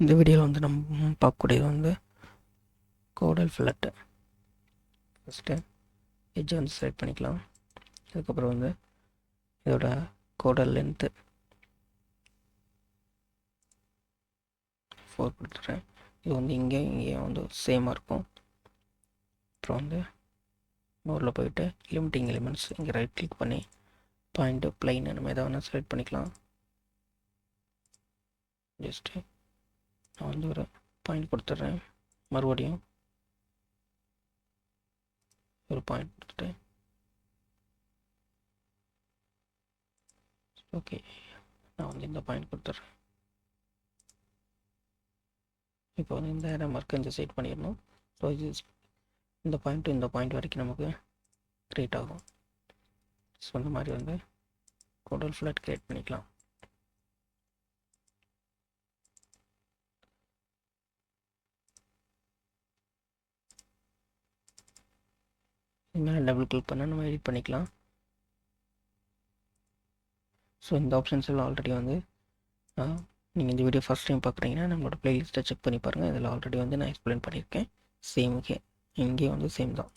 இந்த வீடியோவில் வந்து நம்ம பார்க்கக்கூடியது வந்து கோடல் ஃபில்லட்டு. ஃபஸ்ட்டு எட்ஜை வந்து செலக்ட் பண்ணிக்கலாம். அதுக்கப்புறம் வந்து இதோட கோடல் லென்த்து 4 கொடுத்துட்றேன். இது வந்து இங்கேயும் வந்து சேமாக இருக்கும். அப்புறம் வந்து நோரில் போயிட்டு லிமிட்டிங் எலிமெண்ட்ஸ் இங்கே ரைட் கிளிக் பண்ணி பாயிண்ட்டு ப்ளைன் நம்ம எதை வேணால் செலக்ட் பண்ணிக்கலாம். ஜஸ்ட்டு நான் வந்து ஒரு பாயிண்ட் கொடுத்துட்றேன். மறுபடியும் ஒரு பாயிண்ட் கொடுத்துட்டு ஓகே நான் வந்து இந்த பாயிண்ட் கொடுத்துட்றேன். இப்போ வந்து இந்த ஏரோ மார்க்கை இந்த சைட் பண்ணிடணும். ஸோ இது இந்த பாயிண்ட் வரைக்கும் நமக்கு க்ரியேட் ஆகும். ஸோ இந்த மாதிரி வந்து கோடல் ஃபில்லட் க்ரியேட் பண்ணிக்கலாம். மேலே டபுள் கிளிக் பண்ணால் நம்ம எடிட் பண்ணிக்கலாம். ஸோ இந்த ஆப்ஷன்ஸ் எல்லாம் ஆல்ரெடி வந்து நீங்கள் இந்த வீடியோ ஃபஸ்ட் டைம் பார்க்குறீங்கன்னா நம்மளோட ப்ளேலிஸ்ட்டை செக் பண்ணி பாருங்கள். இதில் ஆல்ரெடி வந்து நான் எக்ஸ்பிளைன் பண்ணியிருக்கேன். சேம் இங்கேயும் வந்து சேம் தான்.